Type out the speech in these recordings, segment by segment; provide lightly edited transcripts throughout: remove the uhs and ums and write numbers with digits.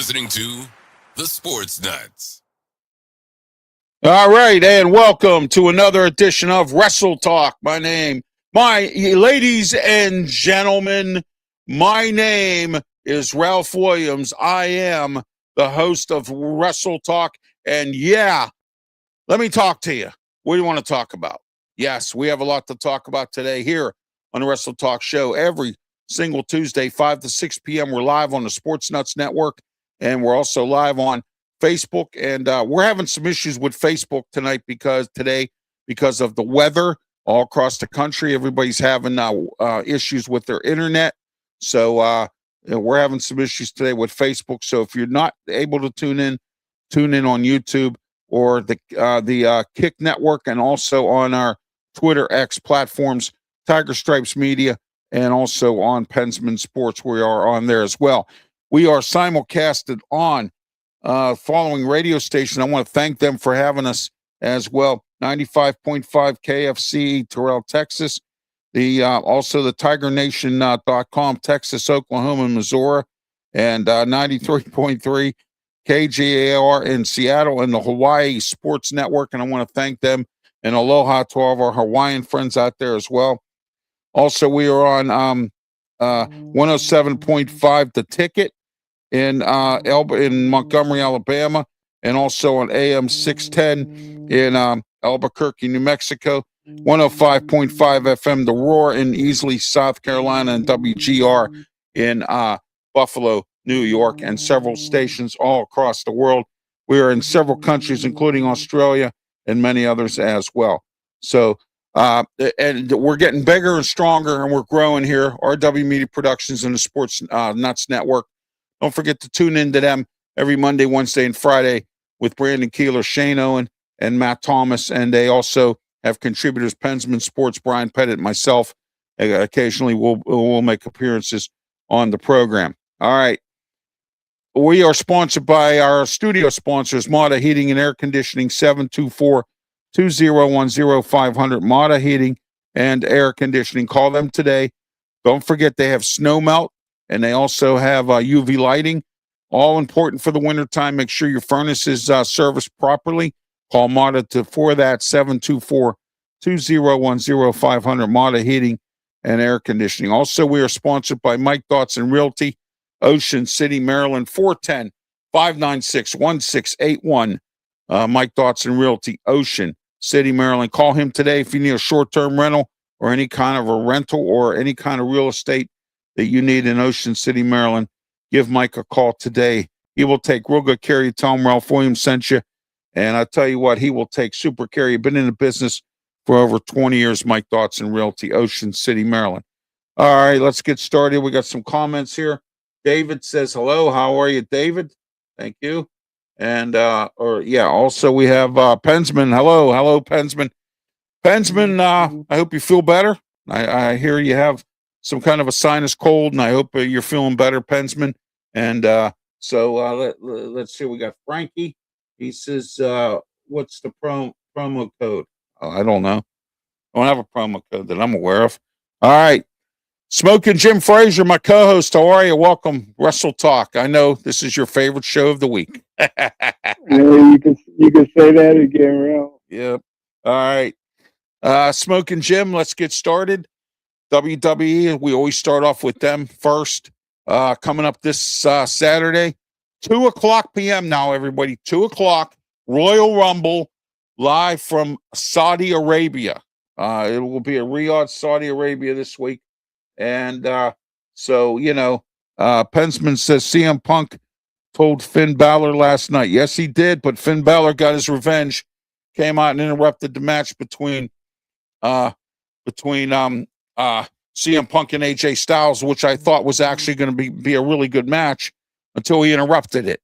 listening to The Sports Nuts. All right, and welcome to another edition of Wrestletalk. My ladies and gentlemen, my name is Ralph Williams. I am the host of Wrestletalk, and yeah, let me talk to you. What do you want to talk about? Yes, we have a lot to talk about today here on the Wrestletalk show. Every single Tuesday, 5 to 6 p.m., we're live on the Sports Nuts Network, and we're also live on Facebook. And we're having some issues with Facebook tonight because of the weather all across the country. Everybody's having issues with their internet. So we're having some issues today with Facebook. So if you're not able to tune in on YouTube or the Kick Network, and also on our Twitter X platforms, Tiger Stripes Media, and also on Pensman Sports. We are on there as well. We are simulcasted on following radio station. I want to thank them for having us as well. 95.5 KFC, Terrell, Texas. Also the TigerNation.com, Texas, Oklahoma, and Missouri, and 93.3 KGAR in Seattle, and the Hawaii Sports Network. And I want to thank them, and aloha to all of our Hawaiian friends out there as well. Also, we are on 107.5 The Ticket in Montgomery, Alabama, and also on AM 610 in Albuquerque, New Mexico, 105.5 FM The Roar in Easley, South Carolina, and WGR in Buffalo, New York, and several stations all across the world. We are in several countries, including Australia and many others as well. So, and we're getting bigger and stronger, and we're growing here. RW Media Productions and the Sports Nuts Network. Don't forget to tune into them every Monday, Wednesday, and Friday with Brandon Keeler, Shane Owen, and Matt Thomas. And they also have contributors, Pensman Sports, Brian Pettit, myself. Occasionally we'll make appearances on the program. All right. We are sponsored by our studio sponsors, Mata Heating and Air Conditioning, 724-2010-500, Mata Heating and Air Conditioning. Call them today. Don't forget they have snow melt, and they also have UV lighting. All important for the wintertime. Make sure your furnace is serviced properly. Call Mata for that, 724-2010-500, Mata Heating and Air Conditioning. Also, we are sponsored by Mike Dotson Realty, Ocean City, Maryland, 410-596-1681. Mike Dotson Realty, Ocean City, Maryland. Call him today if you need a short-term rental or any kind of a rental or any kind of real estate that you need in Ocean City, Maryland. Give Mike a call today. He will take real good care of you. Tell him Ralph Williams sent you. And I'll tell you what, he will take super care. You've been in the business for over 20 years, Mike Dotson Realty, Ocean City, Maryland. All right, let's get started. We got some comments here. David says, hello, how are you, David? Thank you. And, also we have Pensman. Hello, Pensman. Pensman, I hope you feel better. I hear you have some kind of a sinus cold, and I hope you're feeling better, Pensman. And let's see. We got Frankie. He says, what's the promo code? Oh, I don't know. I don't have a promo code that I'm aware of. All right. Smokin Jim Frazier, my co-host. How are you? Welcome, Wrestletalk. I know this is your favorite show of the week. You can say that again, Ralph. Yep. All right. Smokin Jim, let's get started. WWE, we always start off with them first. Coming up this Saturday, 2:00 p.m. now, everybody. 2:00, Royal Rumble, live from Saudi Arabia. It will be at Riyadh, Saudi Arabia this week. And Pensman says CM Punk told Finn Balor last night. Yes, he did, but Finn Balor got his revenge. Came out and interrupted the match between CM Punk and AJ Styles, which I thought was actually going to be a really good match until he interrupted it.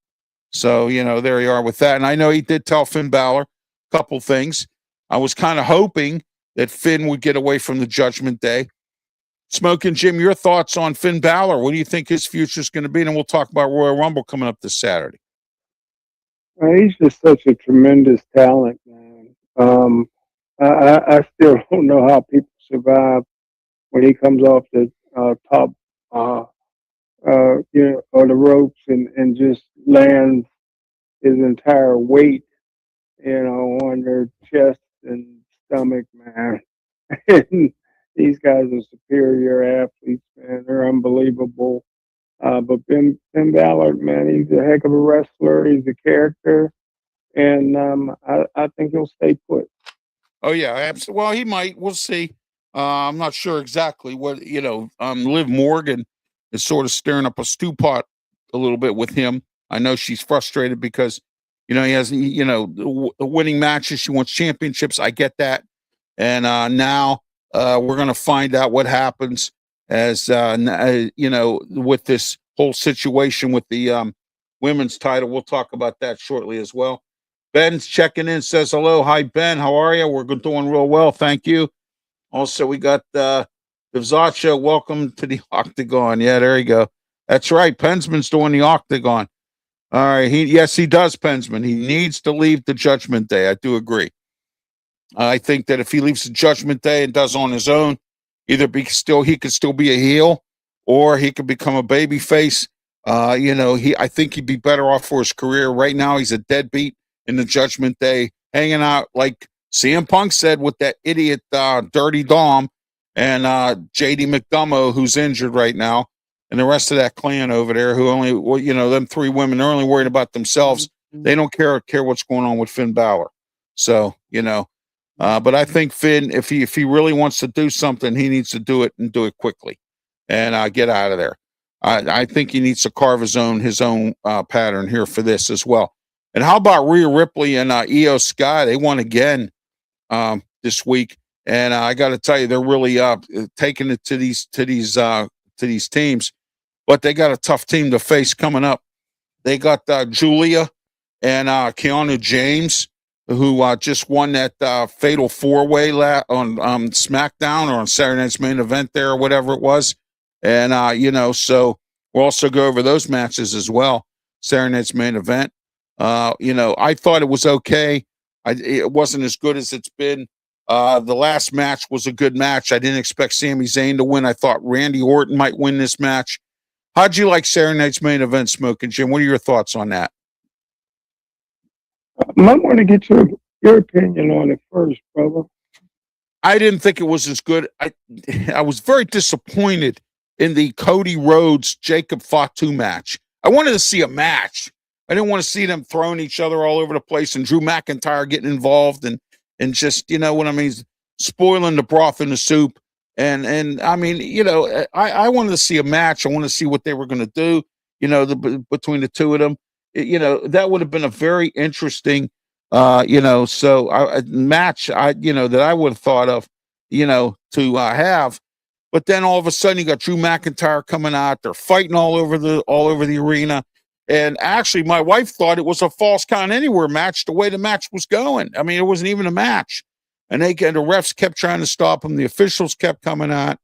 So, there you are with that. And I know he did tell Finn Balor a couple things. I was kind of hoping that Finn would get away from the Judgment Day. Smokin Jim, your thoughts on Finn Balor? What do you think his future is going to be? And we'll talk about Royal Rumble coming up this Saturday. He's just such a tremendous talent, man. I still don't know how people survive when he comes off the top, or the ropes and just lands his entire weight, on their chest and stomach, man. And these guys are superior athletes, man. They're unbelievable. But Finn Balor, man, he's a heck of a wrestler. He's a character. And I think he'll stay put. Oh, yeah, absolutely. Well, he might. We'll see. I'm not sure exactly what, Liv Morgan is sort of stirring up a stew pot a little bit with him. I know she's frustrated because, he has, winning matches. She wants championships. I get that. And now we're going to find out what happens as, with this whole situation with the women's title. We'll talk about that shortly as well. Ben's checking in, says hello. Hi, Ben. How are you? We're doing real well. Thank you. Also, we got Devzacha. Welcome to the Octagon. Yeah, there you go. That's right. Pensman's doing the Octagon. All right. He does, Pensman. He needs to leave the Judgment Day. I do agree. I think that if he leaves the Judgment Day and does on his own, he could still be a heel, or he could become a baby face. I think he'd be better off for his career. Right now, he's a deadbeat in the Judgment Day, hanging out like CM Punk said with that idiot Dirty Dom and JD McDomo, who's injured right now, and the rest of that clan over there who them three women, they're only worried about themselves. They don't care what's going on with Finn Balor. So, but I think Finn, if he really wants to do something, he needs to do it and do it quickly and get out of there. I think he needs to carve his own pattern here for this as well. And how about Rhea Ripley and Io Sky? They won again this week, and I got to tell you, they're really taking it to these teams. But they got a tough team to face coming up. They got Julia and Keanu James, who just won that fatal four-way on SmackDown or on Saturday Night's Main Event there or whatever it was. And, so we'll also go over those matches as well. Saturday Night's Main Event. I thought it was okay. It wasn't as good as it's been. The last match was a good match. I didn't expect Sami Zayn to win. I thought Randy Orton might win this match. How'd you like Saturday Night's Main Event, Smokin Jim? What are your thoughts on that? I might want to get your opinion on it first, brother. I didn't think it was as good. I was very disappointed in the Cody Rhodes Jacob Fatu match. I wanted to see a match. I didn't want to see them throwing each other all over the place and Drew McIntyre getting involved and just, what I mean, spoiling the broth in the soup. And I mean, I wanted to see a match. I wanted to see what they were going to do, between the two of them. that would have been a very interesting, match that I would have thought of, to have. But then all of a sudden, you got Drew McIntyre coming out. They're fighting all over the arena. And actually, my wife thought it was a false count anywhere match the way the match was going. I mean, it wasn't even a match. And the refs kept trying to stop them. The officials kept coming out.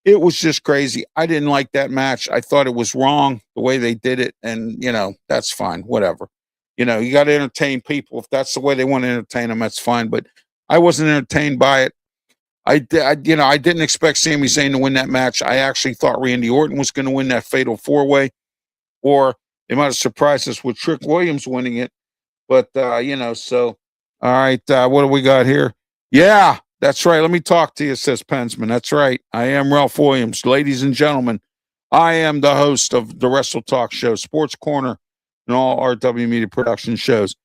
It was just crazy. I didn't like that match. I thought it was wrong the way they did it. And, that's fine. Whatever. You got to entertain people. If that's the way they want to entertain them, that's fine. But I wasn't entertained by it. I didn't expect Sami Zayn to win that match. I actually thought Randy Orton was going to win that fatal 4-way, or they might have surprised us with Trick Williams winning it. But, so, all right, what do we got here? Yeah, that's right. Let me talk to you, says Pensman. That's right. I am Ralph Williams. Ladies and gentlemen, I am the host of the Wrestletalk show, Sports Corner, and all RW Media Production shows.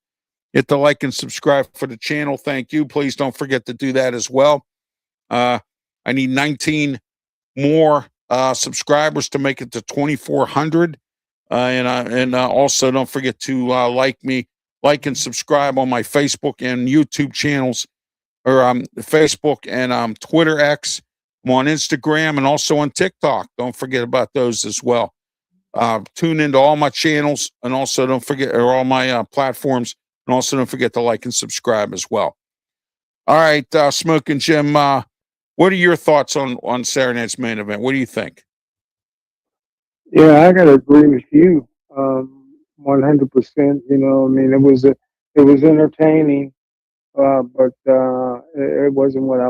Hit the like and subscribe for the channel. Thank you. Please don't forget to do that as well. I need 19 more subscribers to make it to 2,400. And also don't forget to like and subscribe on my Facebook and YouTube channels, or Facebook and Twitter X. I'm on Instagram and also on TikTok. Don't forget about those as well. Tune into all my channels, and also don't forget, or all my platforms, and also don't forget to like and subscribe as well. All right, Smokin' Jim, what are your thoughts on Saturday night's main event? What do you think? Yeah, I gotta agree with you, 100%. I mean, it was entertaining, but it wasn't what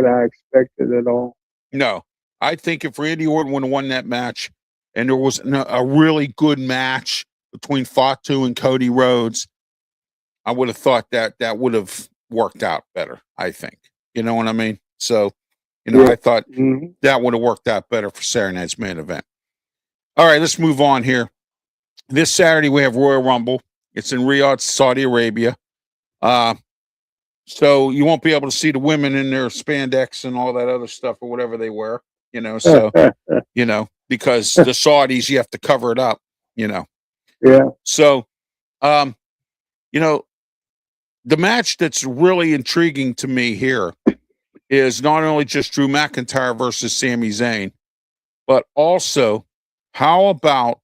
I expected at all. No, I think if Randy Orton would have won that match, and there was a really good match between Fatu and Cody Rhodes, I would have thought that would have worked out better. I think, you know what I mean. So, I thought that would have worked out better for Saturday night's main event. All right, let's move on here. This Saturday we have Royal Rumble. It's in Riyadh, Saudi Arabia. So you won't be able to see the women in their spandex and all that other stuff or whatever they wear, So, because the Saudis, you have to cover it up, Yeah. So, the match that's really intriguing to me here is not only just Drew McIntyre versus Sami Zayn, but also how about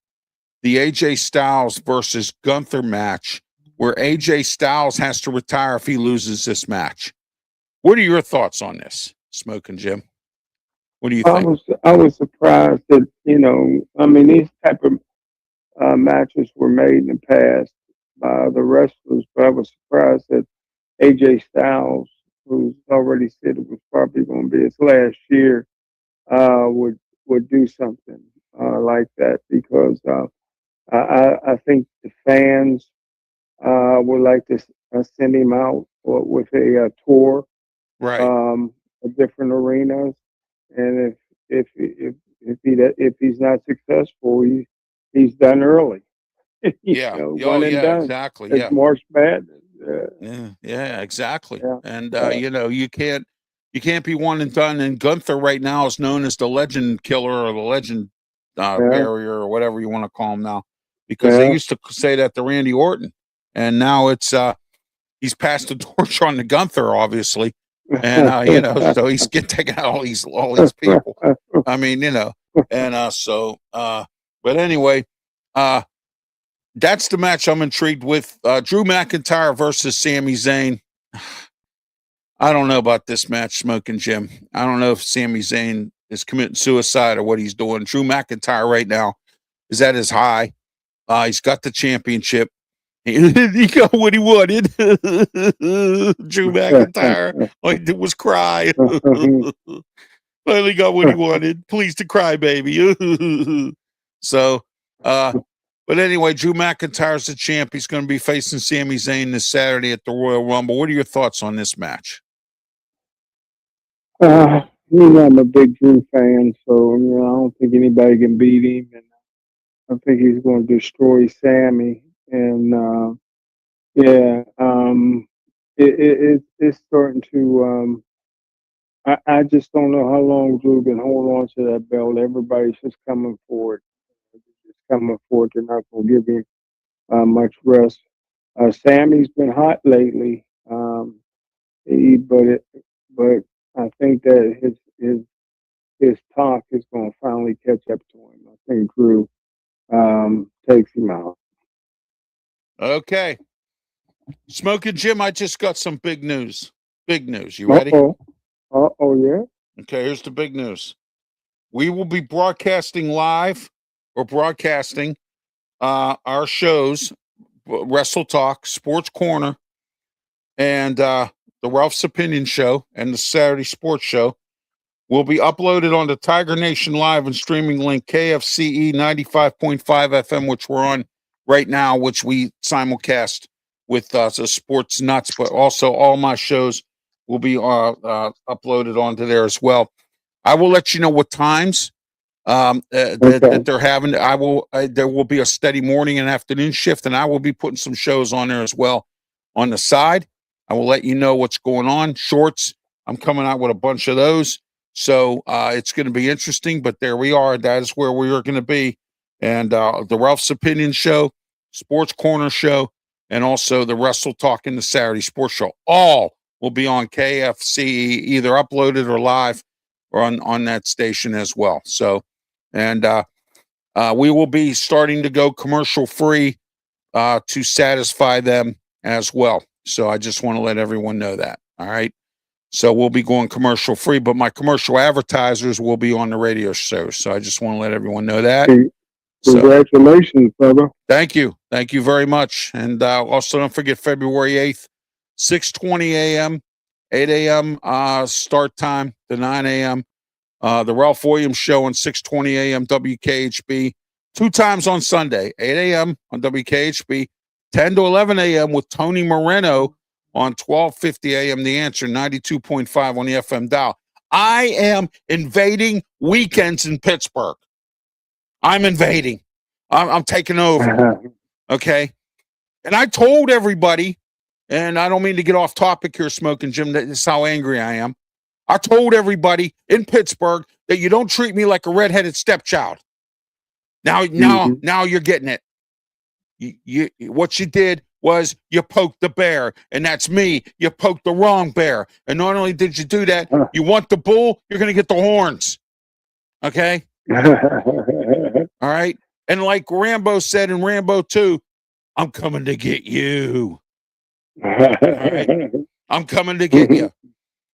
the AJ Styles versus Gunther match, where AJ Styles has to retire if he loses this match. What are your thoughts on this, Smokin' Jim? What do you think? I was surprised that I mean, these type of matches were made in the past by the wrestlers, but I was surprised that AJ Styles, who's already said it was probably going to be his last year, would do something like that, because I think the fans would like to send him out with a tour, Right. of different arenas, and if he's not successful, he's done early. Yeah. One and done. Exactly. It's March Madness. Yeah, exactly. Yeah. And you can't be one and done. And Gunther right now is known as the legend killer, or the legend barrier, or whatever you want to call him now, because they used to say that to Randy Orton, and now it's he's passed the torch on to Gunther, obviously, and so he's taking out all these people. I mean, and but anyway, that's the match I'm intrigued with. Drew McIntyre versus Sami Zayn. I don't know about this match, Smokin' Jim. I don't know if Sami Zayn is committing suicide or what he's doing. Drew McIntyre right now is at his high. He's got the championship. He got what he wanted. Drew McIntyre. All he did was cry. Finally got what he wanted. Pleased to cry, baby. So, but anyway, Drew McIntyre's the champ. He's going to be facing Sami Zayn this Saturday at the Royal Rumble. What are your thoughts on this match? I'm a big Drew fan, so I don't think anybody can beat him, and I think he's going to destroy Sammy. And it's starting to. I just don't know how long Drew can hold on to that belt. Everybody's just coming for it. Just coming for it. They're not going to give him much rest. Sammy's been hot lately. He, but I think that his talk is going to finally catch up to him. I think Drew takes him out. Okay. Smokin' Jim, I just got some big news. Big news. You Uh ready? oh. Yeah. Okay, here's the big news. We will be broadcasting live or broadcasting our shows, Wrestletalk, Sports Corner, and the Ralph's Opinion Show and the Saturday Sports Show will be uploaded on the Tiger Nation Live and streaming link KFCE 95.5 FM, which we're on right now, which we simulcast with the Sports Nuts, but also all my shows will be uploaded onto there as well. I will let you know what times that they're having. There will be a steady morning and afternoon shift, and I will be putting some shows on there as well on the side. I will let you know what's going on. Shorts, I'm coming out with a bunch of those. So it's going to be interesting, but there we are. That is where we are going to be. And the Ralph's Opinion Show, Sports Corner Show, and also the Wrestletalk and the Saturday Sports Show. All will be on KFCE, either uploaded or live or on that station as well. So, and we will be starting to go commercial free to satisfy them as well. So I just want to let everyone know that. All right. So we'll be going commercial free, but my commercial advertisers will be on the radio show. So I just want to let everyone know that. Congratulations, brother. Thank you. Thank you very much. And also don't forget February 8th, 6:20 a.m., 8 a.m. Start time to 9 a.m. The Ralph Williams Show on 6:20 a.m. WKHB. 2 times on Sunday, 8 a.m. on WKHB, 10 to 11 a.m. with Tony Moreno on 12:50 a.m. The Answer, 92.5 on the FM dial. I am invading weekends in Pittsburgh. I'm invading. I'm taking over. Okay. And I told everybody, and I don't mean to get off topic here, Smokin' Jim, this is how angry I am. I told everybody in Pittsburgh that you don't treat me like a redheaded stepchild. Now you're getting it. You what you did was you poked the bear, and that's me. You poked the wrong bear. And not only did you do that, you want the bull, you're going to get the horns. Okay? All right? And like Rambo said in Rambo 2, I'm coming to get you. All right? I'm coming to get you.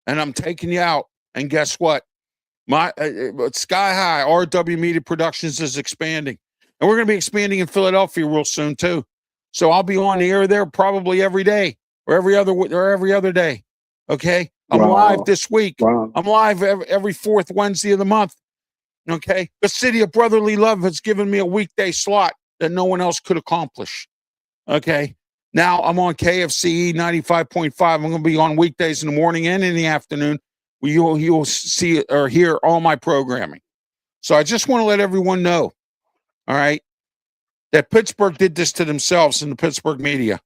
And I'm taking you out. And guess what? My Sky High, RW Media Productions is expanding. And we're going to be expanding in Philadelphia real soon, too. So I'll be on the air there probably every day or every other day. Okay? I'm live this week. Wow. I'm live every fourth Wednesday of the month. Okay? The City of Brotherly Love has given me a weekday slot that no one else could accomplish. Okay? Now I'm on KFCE 95.5. I'm going to be on weekdays in the morning and in the afternoon. You'll see or hear all my programming. So I just want to let everyone know, all right, that Pittsburgh did this to themselves in the Pittsburgh media.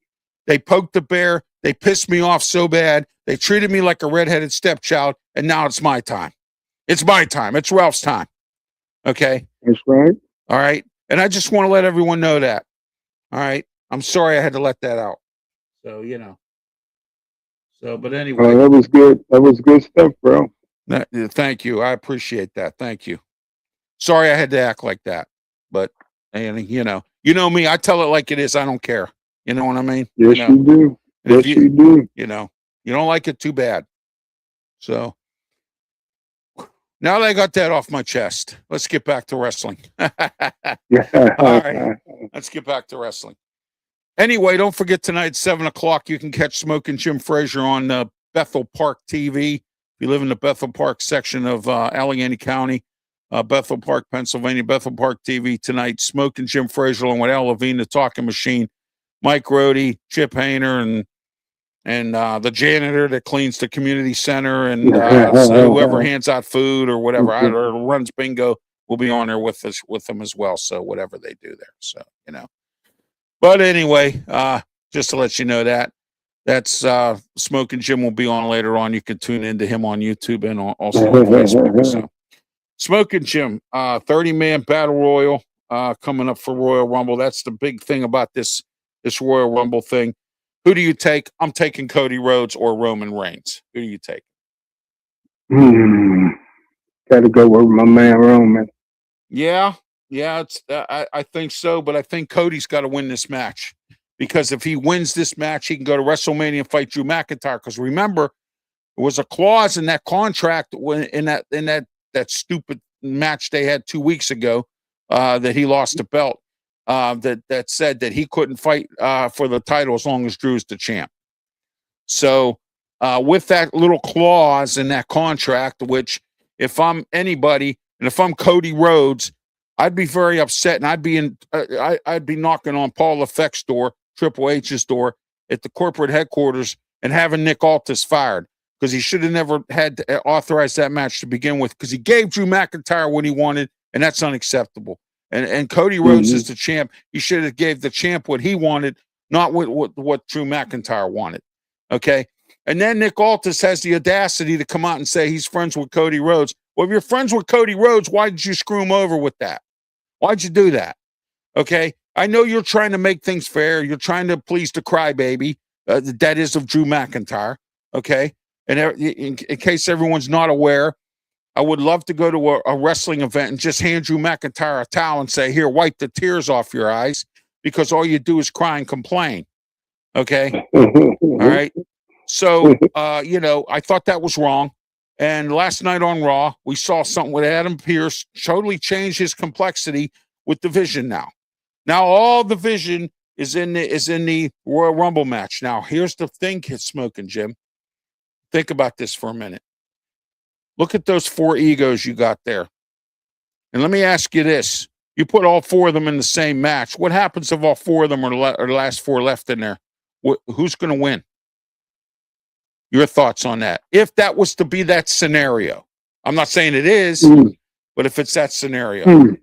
They poked the bear. They pissed me off so bad. They treated me like a redheaded stepchild, and now it's my time. It's my time. It's Ralph's time. Okay? That's right. All right? And I just want to let everyone know that. All right? I'm sorry I had to let that out. So, you know. So, but anyway. That was good. That was good stuff, bro. Thank you. I appreciate that. Thank you. Sorry I had to act like that. But, and you know me. I tell it like it is. I don't care. You know what I mean? Yes, you do. Yes, you do. You know, you don't like it, too bad. So, now that I got that off my chest, let's get back to wrestling. All right. Let's get back to wrestling. Anyway, don't forget tonight, 7 o'clock, you can catch Smokin' Jim Frazier on Bethel Park TV. If you live in the Bethel Park section of Allegheny County, Bethel Park, Pennsylvania, Bethel Park TV tonight. Smokin' Jim Frazier along with Al Levine, the Talking Machine, Mike Rohde, Chip Hayner, and the janitor that cleans the community center, and so whoever hands out food or whatever, or runs bingo, will be on there with them as well. So whatever they do there. So, you know. But anyway, just to let you know that's Smokin' Jim will be on later on. You can tune into him on YouTube and also on Facebook. So Smokin' Jim, 30-man battle royal coming up for Royal Rumble. That's the big thing about this this Royal Rumble thing. Who do you take? I'm taking Cody Rhodes or Roman Reigns. Who do you take? Got to go with my man Roman. Yeah, it's I think so, but I think Cody's got to win this match because if he wins this match, he can go to WrestleMania and fight Drew McIntyre. Because remember, there was a clause in that contract when in that stupid match they had 2 weeks ago that he lost the belt. That said that he couldn't fight for the title as long as Drew's the champ. So with that little clause in that contract, which if I'm anybody and if I'm Cody Rhodes, I'd be very upset and I'd be knocking on Paul Lefebvre's door, Triple H's door at the corporate headquarters and having Nick Aldis fired because he should have never had to authorize that match to begin with because he gave Drew McIntyre what he wanted and that's unacceptable. And Cody Rhodes is the champ. He should have gave the champ what he wanted, not what Drew McIntyre wanted. Okay. And then Nick Aldis has the audacity to come out and say he's friends with Cody Rhodes. Well, if you're friends with Cody Rhodes, why did you screw him over with that? Why'd you do that? Okay. I know you're trying to make things fair. You're trying to please the crybaby. That is of Drew McIntyre. Okay. And in case everyone's not aware, I would love to go to a wrestling event and just hand Drew McIntyre a towel and say, here, wipe the tears off your eyes because all you do is cry and complain. Okay. All right. So, I thought that was wrong. And last night on Raw, we saw something with Adam Pearce totally change his complexity with the Vision now. Now all the Vision is in the Royal Rumble match. Now, here's the thing, Smokin' Jim. Think about this for a minute. Look at those 4 egos you got there. And let me ask you this. You put all 4 of them in the same match. What happens if all 4 of them are the last 4 left in there? Who's going to win? Your thoughts on that? If that was to be that scenario. I'm not saying it is, but if it's that scenario. Who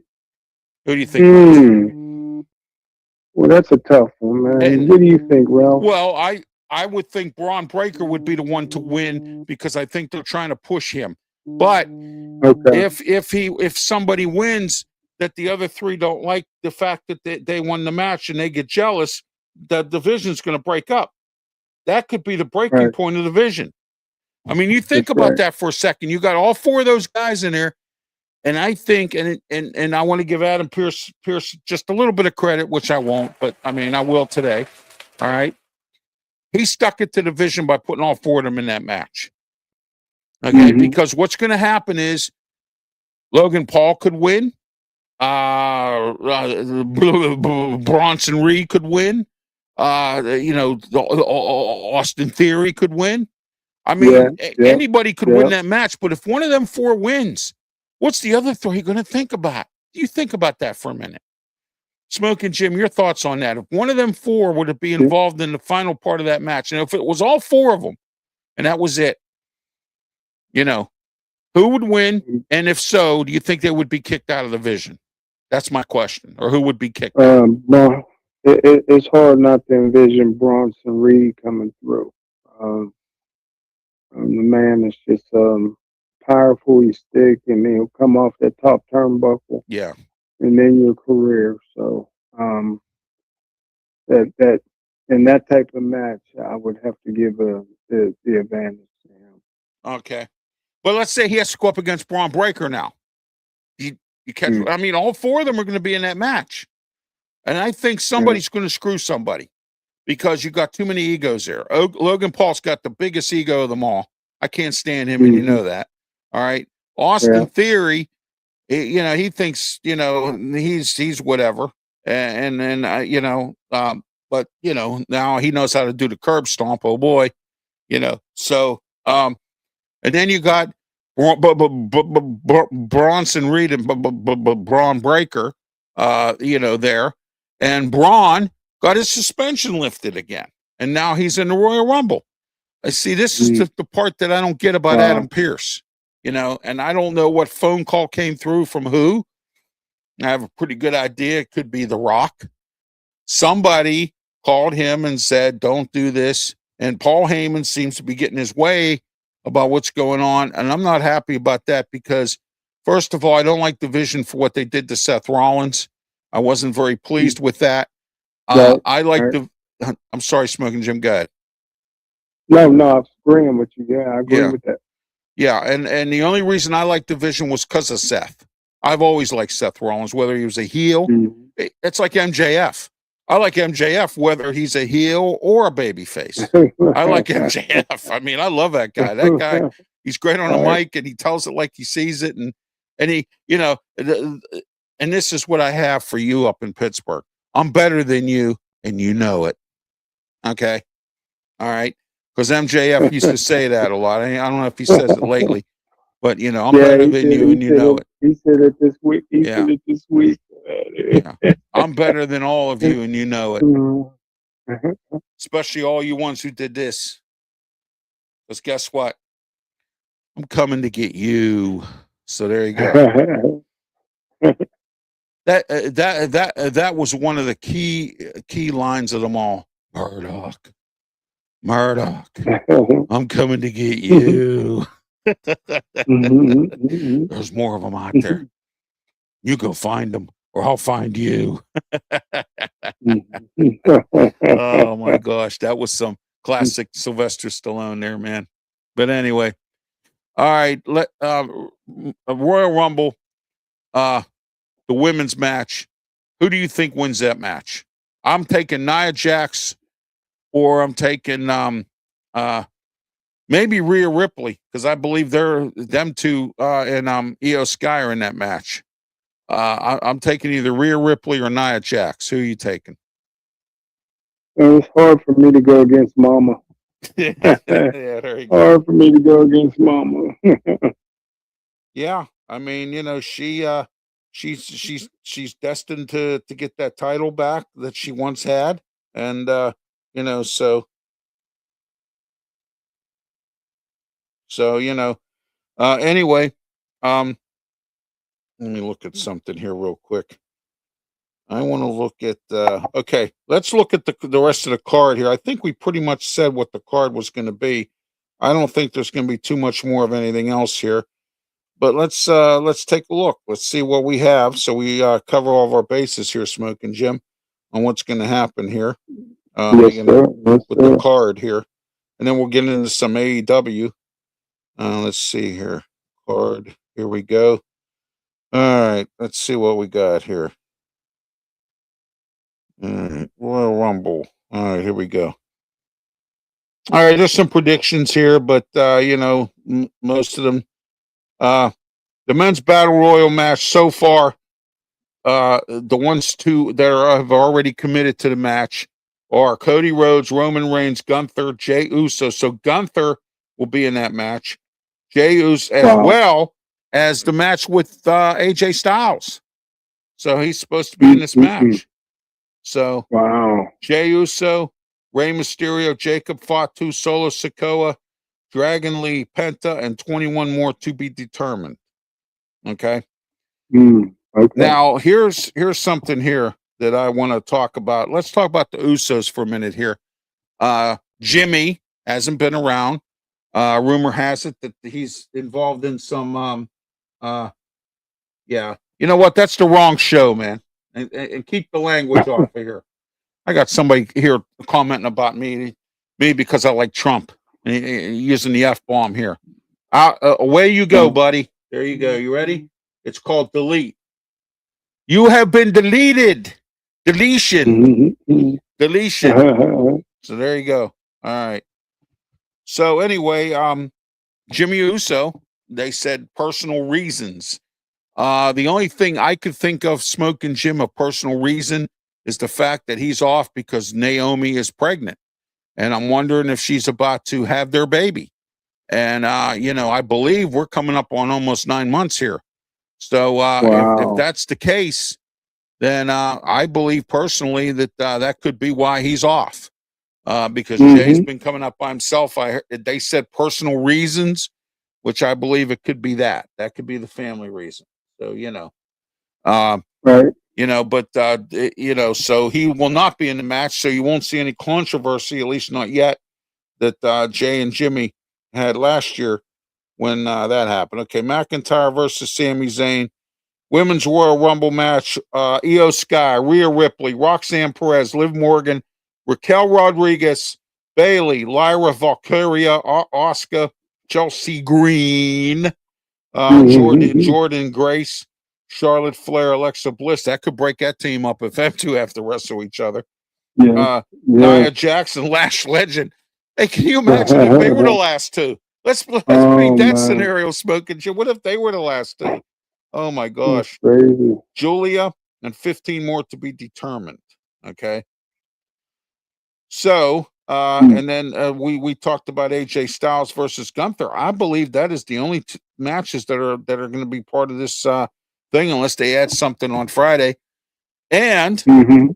do you think? Well, that's a tough one, man. And what do you think, Ralph? Well, I would think Braun Breaker would be the one to win because I think they're trying to push him. But if somebody wins that the other 3 don't like the fact that they won the match and they get jealous, the division's going to break up. That could be the breaking point of the Vision. I mean, you think about that for a second. You got all 4 of those guys in there, and I think, and I want to give Adam Pearce just a little bit of credit, which I won't, but I mean I will today. All right, he stuck it to the Vision by putting all 4 of them in that match. Okay, because what's going to happen is Logan Paul could win, Bronson Reed could win. Austin Theory could win. I mean, anybody could win that match, but if one of them 4 wins, what's the other 3 going to think about? You think about that for a minute. Smokin' Jim, your thoughts on that? If one of them 4 were to be involved in the final part of that match, and if it was all 4 of them, and that was it, who would win? And if so, do you think they would be kicked out of the Vision? That's my question. Or who would be kicked out? No. It's hard not to envision Bronson Reed coming through. The man is just powerful. He's thick, and he'll come off that top turnbuckle. Yeah, and then your career. So that in that type of match, I would have to give the advantage to him. Okay, but let's say he has to go up against Braun Breaker now. You catch? I mean, all 4 of them are going to be in that match. And I think somebody's going to screw somebody because you got too many egos there. Logan Paul's got the biggest ego of them all. I can't stand him, and you know that. All right. Austin Theory, he thinks, he's whatever. But, now he knows how to do the curb stomp. Oh, boy. So, and then you got Bronson Reed and Braun Breaker, there. And Braun got his suspension lifted again. And now he's in the Royal Rumble. I see this is the part that I don't get about Adam Pearce, and I don't know what phone call came through from who. I have a pretty good idea. It could be The Rock. Somebody called him and said, don't do this. And Paul Heyman seems to be getting his way about what's going on. And I'm not happy about that because, first of all, I don't like the Vision for what they did to Seth Rollins. I wasn't very pleased with that. I like right. the. I'm sorry, Smoking Jim. Go ahead. No, I'm agreeing with you. Yeah, I agree Yeah, with that. yeah, and the only reason I like Division was because of Seth. I've always liked Seth Rollins, whether he was a heel. Mhm. It's like MJF. I like MJF whether he's a heel or a baby face. I like MJF. I mean, I love that guy. That guy, he's great on the All right. mic, and he tells it like he sees it, and he, and this is what I have for you up in Pittsburgh. I'm better than you, and you know it. Okay, all right. Because MJF used to say that a lot. I don't know if he says it lately, but I'm Yeah, better than you, and you know it. He said it this week. He Yeah, said it this week. yeah. I'm better than all of you, and you know it. Mhm. Especially all you ones who did this. Because guess what? I'm coming to get you. So there you go. That was one of the key lines of them all. Murdoch, I'm coming to get you. There's more of them out there. You go find them, or I'll find you. Oh my gosh, that was some classic Sylvester Stallone there, man. But anyway, all right. Royal Rumble, the women's match. Who do you think wins that match? I'm taking Nia Jax, or I'm taking maybe Rhea Ripley, because I believe them two and Io Sky are in that match. I'm taking either Rhea Ripley or Nia Jax. Who are you taking? It's hard for me to go against Mama. Yeah, there you go. Hard for me to go against Mama. Yeah, I mean, she's destined to get that title back that she once had, and so anyway, um, let me look at something here real quick. I want to look at okay, let's look at the rest of the card here. I think we pretty much said what the card was going to be. I don't think there's going to be too much more of anything else here. But let's take a look. Let's see what we have. So we cover all of our bases here, Smoking Jim, on what's going to happen here. Yes, sir. Yes, with the sir. card here, and then we'll get into some AEW. Let's see here. Card. Here we go. All right. Let's see what we got here. All right. Royal Rumble. All right. Here we go. All right. There's some predictions here, but most of them. The men's battle royal match so far. The ones two that have already committed to the match are Cody Rhodes, Roman Reigns, Gunther, Jey Uso. So Gunther will be in that match. Jey Uso, as well as the match with AJ Styles. So he's supposed to be in this match. So Jey Uso, Rey Mysterio, Jacob Fatu, Solo Sikoa, Dragon Lee, Penta, and 21 more to be determined. Okay. Okay. Now here's something here that I want to talk about. Let's talk about the Usos for a minute here. Jimmy hasn't been around. Rumor has it that he's involved in some yeah. You know what? That's the wrong show, man. And keep the language off of here. I got somebody here commenting about me because I like Trump and using the F-bomb here. Away you go, buddy. There you go. You ready? It's called delete. You have been deleted. Deletion. Deletion. So there you go. All right. So anyway, Jimmy Uso, they said personal reasons. The only thing I could think of, Smoking Jim, a personal reason is the fact that he's off because Naomi is pregnant. And I'm wondering if she's about to have their baby. And, I believe we're coming up on almost 9 months here. So if that's the case, then I believe personally that that could be why he's off. Because Jay's been coming up by himself. They said personal reasons, which I believe it could be that. That could be the family reason. So, right. But so he will not be in the match. So you won't see any controversy, at least not yet, that Jay and Jimmy had last year when that happened. Okay, McIntyre versus Sami Zayn. Women's Royal Rumble match, Io Sky, Rhea Ripley, Roxanne Perez, Liv Morgan, Raquel Rodriguez, Bailey, Lyra Valkyria, Oscar, Chelsea Green, Jordan Grace, Charlotte Flair, Alexa Bliss. That could break that team up if them two have to wrestle each other. Nia Jackson, Lash Legend. Hey, can you imagine if they were the last two? Let's paint that scenario, Smokin' Jim. What if they were the last two? Oh my gosh. Crazy. Julia and 15 more to be determined. Okay. So, and then we talked about AJ Styles versus Gunther. I believe that is the only matches that are going to be part of this thing, unless they add something on Friday. And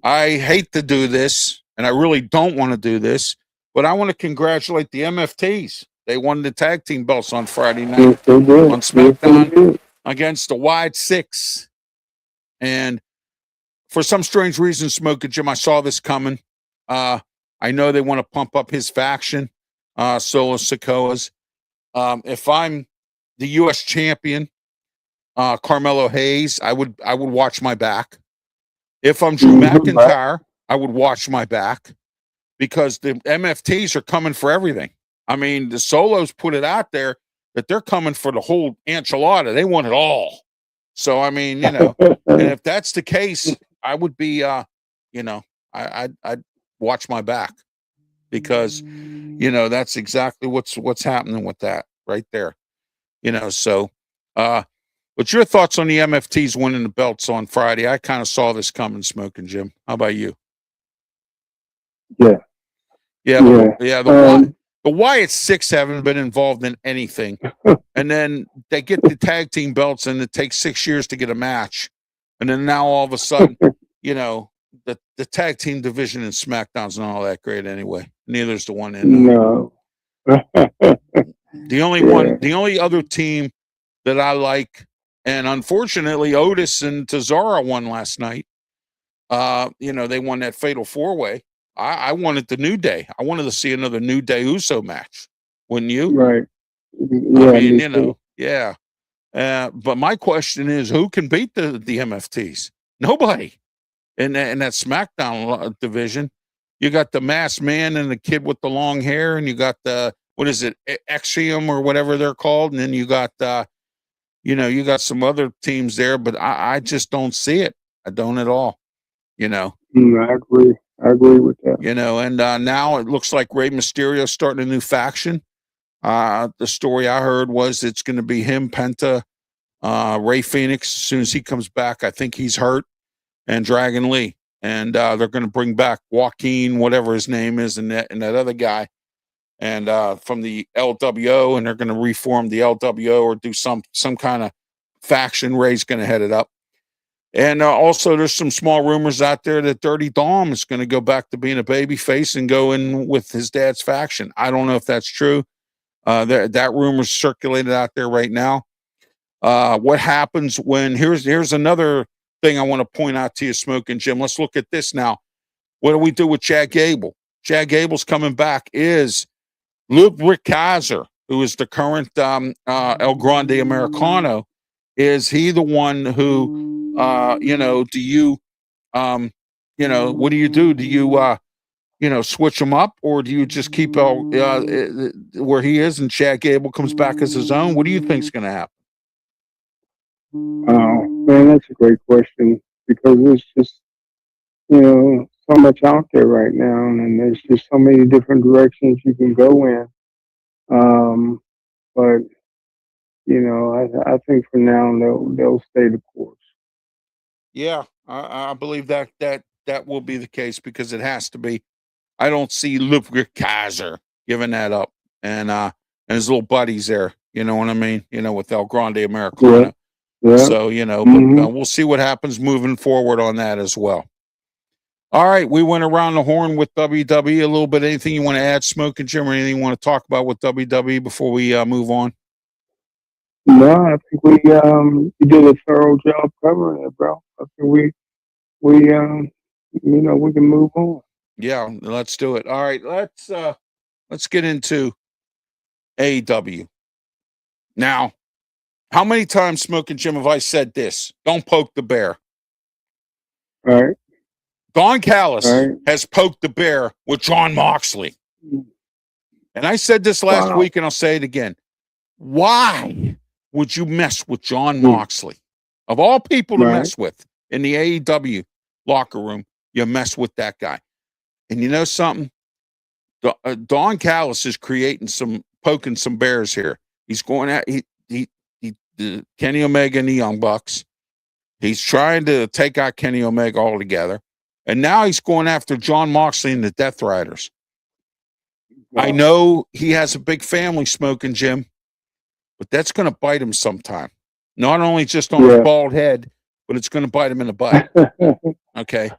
I hate to do this, and I really don't want to do this, but I want to congratulate the MFTs. They won the tag team belts on Friday night on SmackDown against the Wide Six. And for some strange reason, Smokin' Jim, I saw this coming. I know they want to pump up his faction, Solo Sikoa's. If I'm the U.S. champion, Carmelo Hayes, I would watch my back. If I'm Drew McIntyre, I would watch my back, because the MFTs are coming for everything. I mean, the Solos put it out there that they're coming for the whole enchilada. They want it all. So, I mean, and if that's the case, I would be, I'd watch my back, because, that's exactly what's happening with that right there. So, what's your thoughts on the MFTs winning the belts on Friday? I kind of saw this coming, Smokin' Jim. How about you? Yeah. The Wyatt Six haven't been involved in anything, and then they get the tag team belts, and it takes 6 years to get a match, and then now all of a sudden, the tag team division in SmackDown's not all that great anyway. Neither's the one in. No. The only other team that I like, and unfortunately Otis and Cesaro won last night. They won that fatal 4-way. I wanted the New Day. I wanted to see another New Day Uso match. Wouldn't you? Right. Yeah, I mean, yeah. But my question is, who can beat the MFTs? Nobody. In that SmackDown division, you got the Masked Man and the kid with the long hair, and you got the, what is it, Axiom or whatever they're called, and then you got you got some other teams there, but I just don't see it. I don't at all. I agree with that. And now it looks like Rey Mysterio's starting a new faction. The story I heard was it's going to be him, Penta, Ray Phoenix. As soon as he comes back, I think he's hurt, and Dragon Lee. And they're going to bring back Joaquin, whatever his name is, and that other guy, and from the LWO, and they're going to reform the LWO or do some kind of faction. Ray's going to head it up. And also, there's some small rumors out there that Dirty Dom is going to go back to being a baby face and go in with his dad's faction. I don't know if that's true. That rumor's circulated out there right now. What happens when, here's another thing I want to point out to you, Smokin' Jim. Let's look at this now. What do we do with Chad Gable? Chad Gable's coming back. Is Ludwig Kaiser, who is the current El Grande Americano, is he the one who, do you, what do you do? Do you, switch him up, or do you just keep where he is and Chad Gable comes back as his own? What do you think's going to happen? Oh, man, that's a great question, because there's just, so much out there right now, and there's just so many different directions you can go in. But I think for now they'll stay the course. Yeah, I believe that will be the case, because it has to be. I don't see Ludwig Kaiser giving that up, and his little buddies there. You know what I mean? With El Grande Americano. Yeah. So but we'll see what happens moving forward on that as well. All right, we went around the horn with WWE a little bit. Anything you want to add, Smokin' Jim, or anything you want to talk about with WWE before we move on? No, I think we did a thorough job covering it, bro. I think we can move on. Yeah, let's do it. All right, let's get into AEW. Now, How many times, Smoking Jim, have I said this? Don't poke the bear. Right. Don Callis Right. has poked the bear with John Moxley. And I said this last Wow. week, and I'll say it again. Why would you mess with John Mm. Moxley? Of all people to Right. mess with in the AEW locker room, you mess with that guy. And you know something? Don Callis is poking some bears here. He's going at Kenny Omega and the Young Bucks. He's trying to take out Kenny Omega altogether. And now he's going after John Moxley and the Death Riders. Wow. I know he has a big family, Smoking Jim, but that's going to bite him sometime. Not only just on his bald head, but it's going to bite him in the butt. Okay.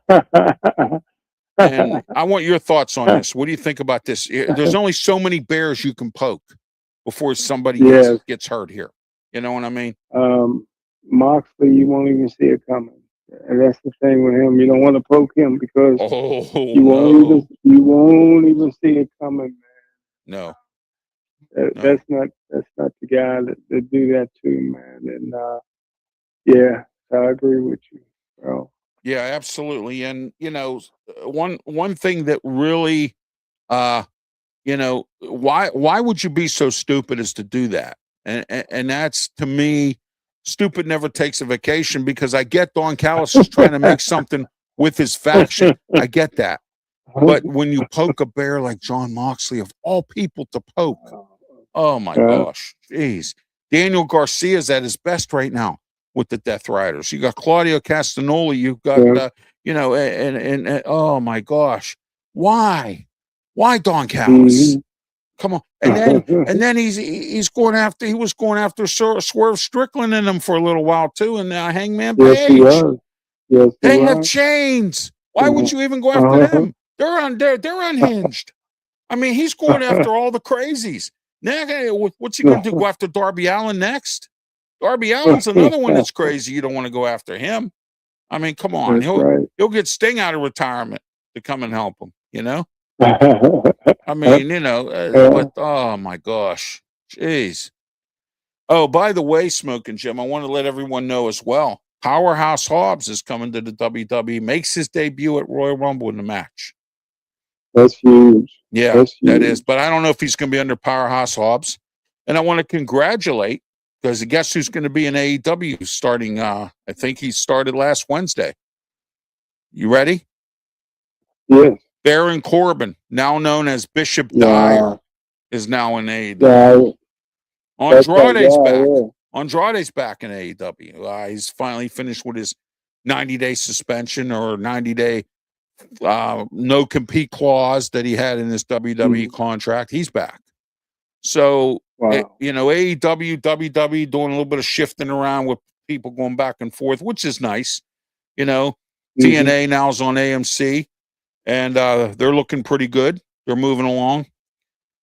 And I want your thoughts on this. What do you think about this? There's only so many bears you can poke before somebody gets hurt here. You know what I mean? Moxley, you won't even see it coming. And that's the thing with him. You don't want to poke him because you won't even see it coming, man. No. That's not the guy that do that to, man. And yeah, I agree with you, bro. Yeah, absolutely. And you know, one thing that really you know, why would you be so stupid as to do that? And that's, to me, stupid never takes a vacation, because I get Don Callis is trying to make something with his faction. I get that. But when you poke a bear like John Moxley, of all people to poke, oh my gosh, jeez. Daniel Garcia's at his best right now with the Death Riders. You got Claudio Castagnoli. You've got, you know, and oh my gosh, why Don Callis? Mm-hmm. Come on. And then he was going after Swerve Strickland in him for a little while too, and Hangman Page. Yes, he was. Yes, they have chains. Why would you even go after them? They're unhinged. I mean, he's going after all the crazies. Now, what's he going to do? Go after Darby Allin next? Darby Allin's another one that's crazy. You don't want to go after him. I mean, come on. He'll get Sting out of retirement to come and help him, you know? I mean, you know, but oh my gosh. Jeez. Oh, by the way, Smoking Jim, I want to let everyone know as well. Powerhouse Hobbs is coming to the WWE, makes his debut at Royal Rumble in the match. That's huge. Yeah, that's huge. That is. But I don't know if he's going to be under Powerhouse Hobbs. And I want to congratulate, because guess who's going to be in AEW starting? I think he started last Wednesday. You ready? Yes. Baron Corbin, now known as Bishop Dyer, is now in AEW. Andrade's back. Yeah. Andrade's back in AEW. He's finally finished with his 90-day suspension or 90-day no compete clause that he had in his WWE contract. He's back. So, you know, AEW, WWE doing a little bit of shifting around with people going back and forth, which is nice. You know, TNA now is on AMC, and they're looking pretty good. They're moving along.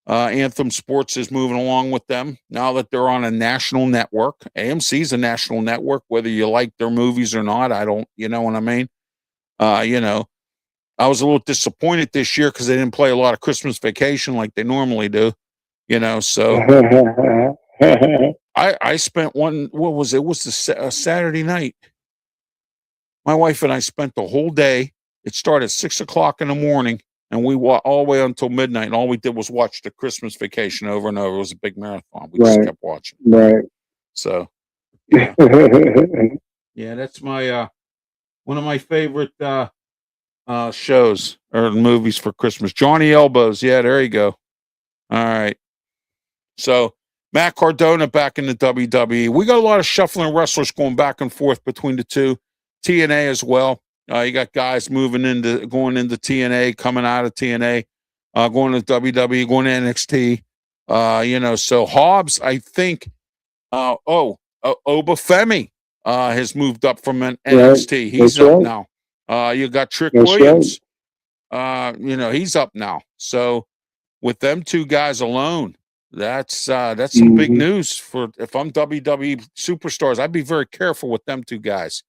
Anthem Sports is moving along with them now that they're on a national network. AMC is a national network, whether you like their movies or not. I don't, you know what I mean? You know, I was a little disappointed this year because they didn't play a lot of Christmas Vacation like they normally do, you know, so I spent it was a Saturday night. My wife and I spent the whole day. It started at 6:00 in the morning, and we all the way until midnight. And all we did was watch the Christmas Vacation over and over. It was a big marathon. We just kept watching. Right. So, yeah, yeah, that's my one of my favorite shows or movies for Christmas. Johnny Elbows. Yeah, there you go. All right. So Matt Cardona back in the WWE. We got a lot of shuffling wrestlers going back and forth between the two. TNA as well. You got guys going into TNA, coming out of TNA, going to WWE, going to NXT. You know, so Hobbs, I think, Obafemi has moved up from an NXT. He's up now. You got Trick Williams. You know, he's up now. So with them two guys alone, that's some big news for if I'm WWE superstars. I'd be very careful with them two guys.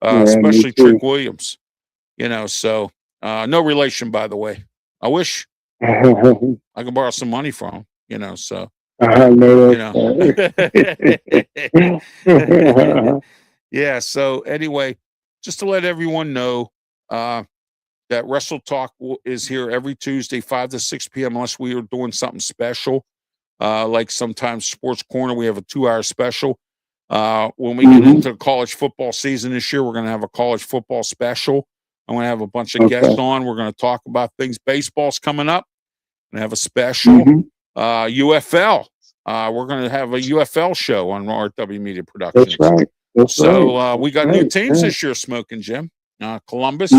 Especially Trick Williams, you know, so no relation, by the way. I wish I could borrow some money from him, you know, so I know You that's know. right. Yeah. So anyway, just to let everyone know, that Wrestle Talk is here every Tuesday, 5 to 6 p.m. Unless we are doing something special, like sometimes Sports Corner, we have a 2-hour special. When we get into the college football season this year, we're going to have a college football special. I'm going to have a bunch of guests on. We're going to talk about things. Baseball's coming up. We're going to have a special. UFL. We're going to have a UFL show on RW Media Productions. That's right. That's So right. we got new teams this year, Smokin' Jim. Columbus,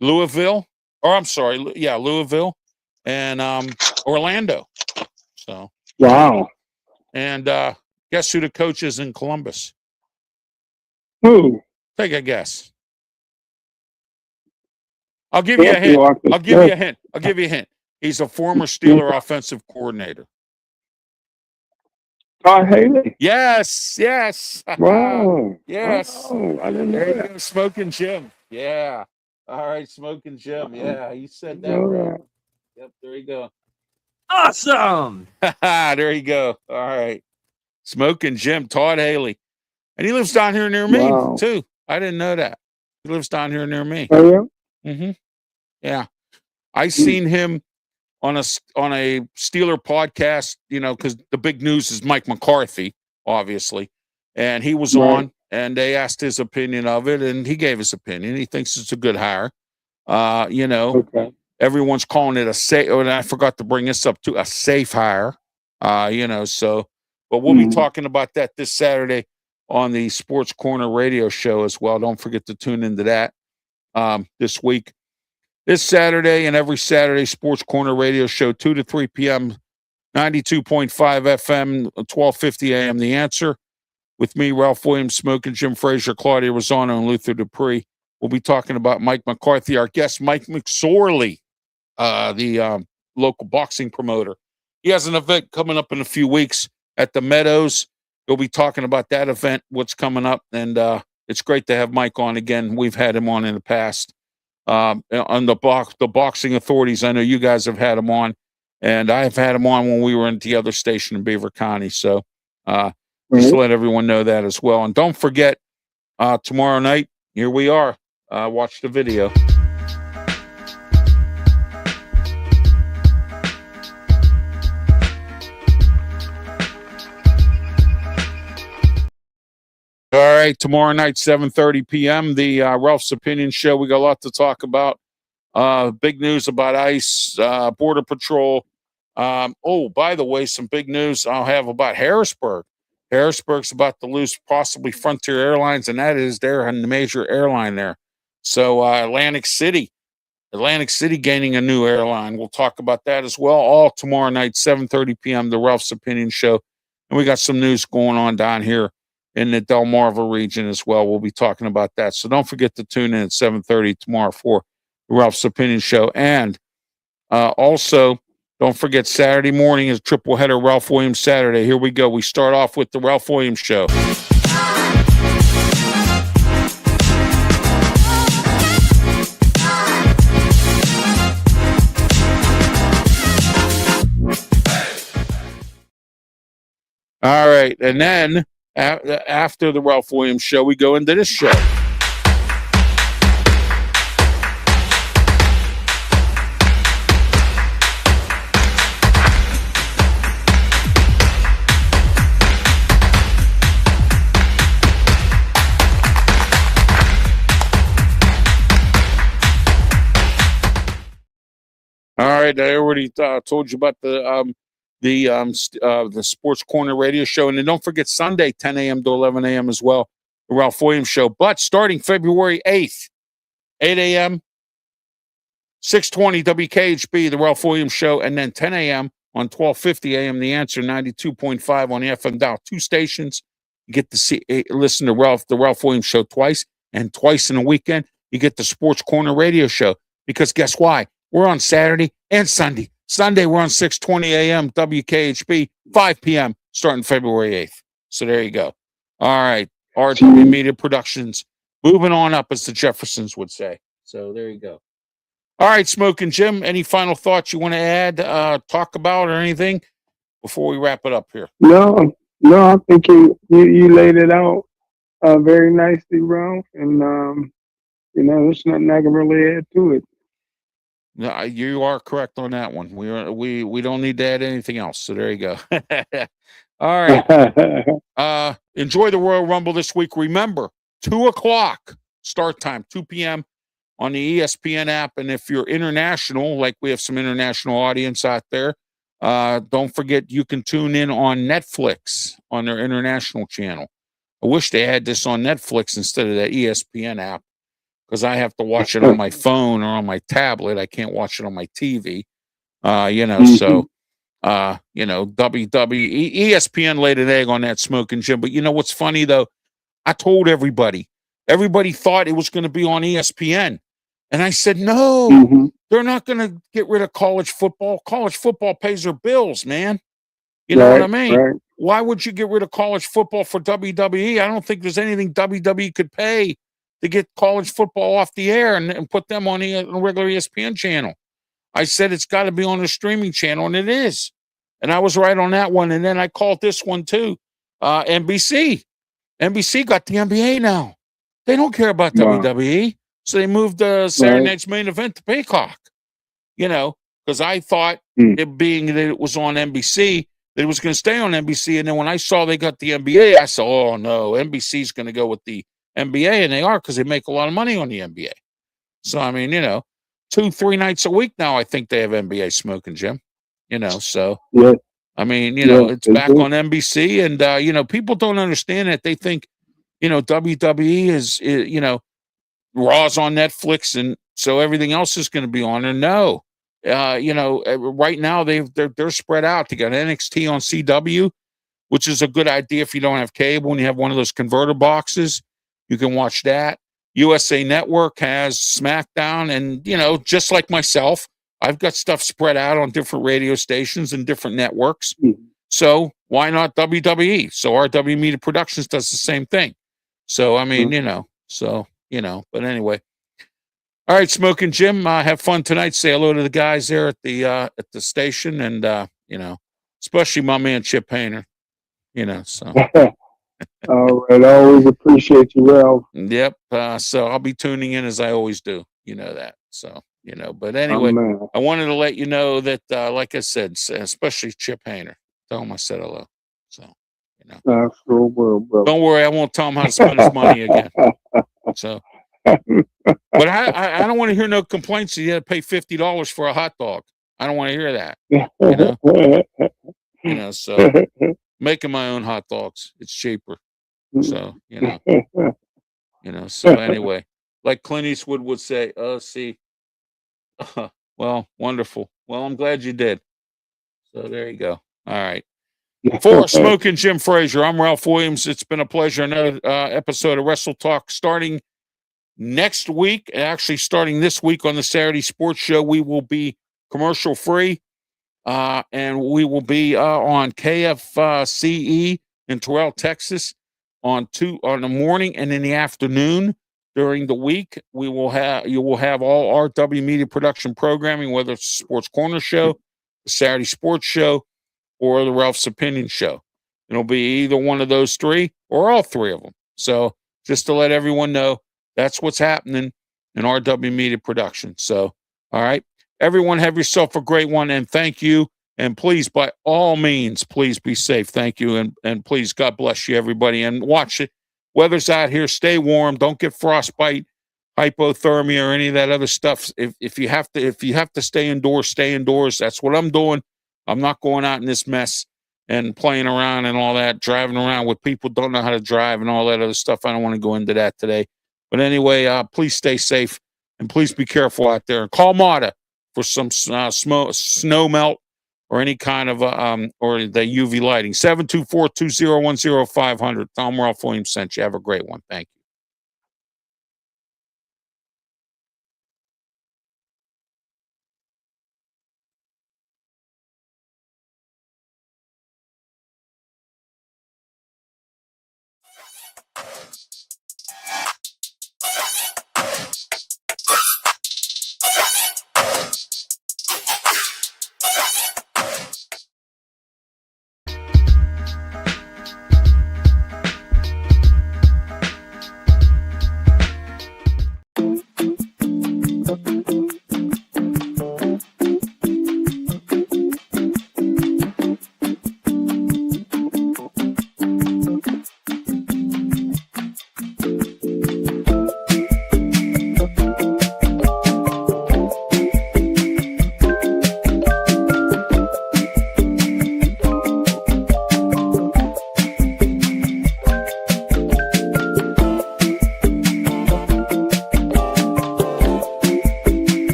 Louisville, or I'm sorry, Louisville, and Orlando. So wow. And guess who the coach is in Columbus? Who? Take a guess. I'll give you a hint. I'll give you a hint. He's a former Steeler offensive coordinator. Todd Haley. Yes. Wow. Yes. Oh, I didn't know There you that. go, Smokin' Jim. Yeah. All right, Smokin' Jim. Yeah, you said that right. Yep, there you go. Awesome. There you go. All right. Smokin' Jim, Todd Haley. And he lives down here near me, too. I didn't know that. He lives down here near me. Oh, yeah? Mm-hmm. Yeah. I seen him on a Steeler podcast, because the big news is Mike McCarthy, obviously. And he was on, and they asked his opinion of it, and he gave his opinion. He thinks it's a good hire. Everyone's calling it a safe, and I forgot to bring this up too, a safe hire. But we'll be talking about that this Saturday on the Sports Corner radio show as well. Don't forget to tune into that this week. This Saturday and every Saturday, Sports Corner radio show, 2 to 3 p.m., 92.5 FM, 1250 a.m. The Answer. With me, Ralph Williams, Smokin', Jim Frazier, Claudia Rosano, and Luther Dupree. We'll be talking about Mike McCarthy. Our guest, Mike McSorley, the local boxing promoter. He has an event coming up in a few weeks at the Meadows. He'll be talking about that event, what's coming up, and it's great to have Mike on again. We've had him on in the past. On the boxing authorities, I know you guys have had him on, and I have had him on when we were in the other station in Beaver County. So just to let everyone know that as well. And don't forget, tomorrow night, here we are. Watch the video. All right, tomorrow night, 7:30 p.m., the Ralph's Opinion Show. We got a lot to talk about. Big news about ICE, Border Patrol. By the way, some big news I'll have about Harrisburg. Harrisburg's about to lose possibly Frontier Airlines, and that is their major airline there. So Atlantic City gaining a new airline. We'll talk about that as well. All tomorrow night, 7:30 p.m., the Ralph's Opinion Show. And we got some news going on down here in the Delmarva region as well. We'll be talking about that. So don't forget to tune in at 7:30 tomorrow for the Ralph's Opinion Show. And also, don't forget Saturday morning is triple header Ralph Williams Saturday. Here we go. We start off with the Ralph Williams Show. All right. And then after the Ralph Williams Show, we go into this show. All right, I already told you about the Sports Corner radio show, and then don't forget Sunday, 10 a.m. to 11 a.m. as well, the Ralph Williams Show. But starting February 8th, 8 a.m., 620 WKHB, the Ralph Williams Show, and then 10 a.m. on 1250 a.m. The Answer, 92.5 on the FM dial. 2 stations. You get to listen to the Ralph Williams Show twice, and twice in a weekend, you get the Sports Corner radio show. Because guess why? We're on Saturday and Sunday. Sunday, we're on 620 a.m. WKHB, 5 p.m. starting February 8th. So there you go. All right. RW Media Productions. Moving on up, as the Jeffersons would say. So there you go. All right, Smokin' Jim, any final thoughts you want to add, talk about, or anything? before we wrap it up here? No, no, I think you laid it out very nicely, Ralph, and there's nothing I can really add to it. No, you are correct on that one. We don't need to add anything else. So there you go. All right. Enjoy the Royal Rumble this week. Remember, 2:00 start time, 2 p.m. on the ESPN app. And if you're international, like we have some international audience out there, don't forget you can tune in on Netflix on their international channel. I wish they had this on Netflix instead of that ESPN app, because I have to watch it on my phone or on my tablet. I can't watch it on my TV. So WWE, ESPN laid an egg on that Smokin' Jim. But you know what's funny though? I told everybody. Everybody thought it was going to be on ESPN. And I said, no, they're not going to get rid of college football. College football pays their bills, man. You know what I mean? Right. Why would you get rid of college football for WWE? I don't think there's anything WWE could pay to get college football off the air and put them on the regular ESPN channel. I said it's got to be on a streaming channel, and it is. And I was right on that one. And then I called this one too. NBC. NBC got the NBA now. They don't care about WWE. So they moved the Saturday Night's Main Event to Peacock. Because I thought it being that it was on NBC, that it was going to stay on NBC. And then when I saw they got the NBA, I said, oh, no, NBC's going to go with the NBA. And they are, because they make a lot of money on the NBA. So, I mean, 2-3 nights a week now, I think they have NBA Smokin' Jim. So, yeah. I mean, it's back on NBC. And, people don't understand that. They think, WWE is Raw's on Netflix, and so everything else is going to be on there. No. Right now they're spread out. They got NXT on CW, which is a good idea if you don't have cable and you have one of those converter boxes. You can watch that. USA Network has SmackDown, and just like myself, I've got stuff spread out on different radio stations and different networks. So why not WWE? So RW Media Productions does the same thing. So I mean, but anyway. All right, Smokin' Jim, have fun tonight. Say hello to the guys there at the station, and especially my man Chip Hayner. So. All right, I always appreciate you, Ralph. Yep. So I'll be tuning in as I always do. You know that. So But anyway, I wanted to let you know that, like I said, especially Chip Hayner. Tell him I said hello. So sure will, bro. Don't worry, I won't tell him how to spend his money again. So. But I don't want to hear no complaints that you had to pay $50 for a hot dog. I don't want to hear that. So making my own hot dogs, it's cheaper. So, so anyway, like Clint Eastwood would say, well, wonderful. Well, I'm glad you did. So there you go. All right. For Smokin' Jim Frazier, I'm Ralph Williams. It's been a pleasure. Another episode of Wrestletalk starting next week, actually starting this week on the Saturday Sports Show. We will be commercial free, and we will be on KFCE in Terrell, Texas, on the morning and in the afternoon. During the week, you will have all RW Media Production programming, whether it's Sports Corner Show, the Saturday Sports Show, or the Ralph's Opinion Show. It'll be either one of those three or all three of them. So just to let everyone know, that's what's happening in RW Media Production. So, all right. Everyone have yourself a great one, and thank you. And please, by all means, please be safe. Thank you. And please, God bless you, everybody. And watch it. Weather's out here. Stay warm. Don't get frostbite, hypothermia, or any of that other stuff. If you have to stay indoors, stay indoors. That's what I'm doing. I'm not going out in this mess and playing around and all that, driving around with people who don't know how to drive and all that other stuff. I don't want to go into that today. But anyway, please stay safe and please be careful out there. And call MATA for some snow melt or any kind of or the UV lighting. 724-201-0500. Tom Ralph Williams sent you. Have a great one. Thank you.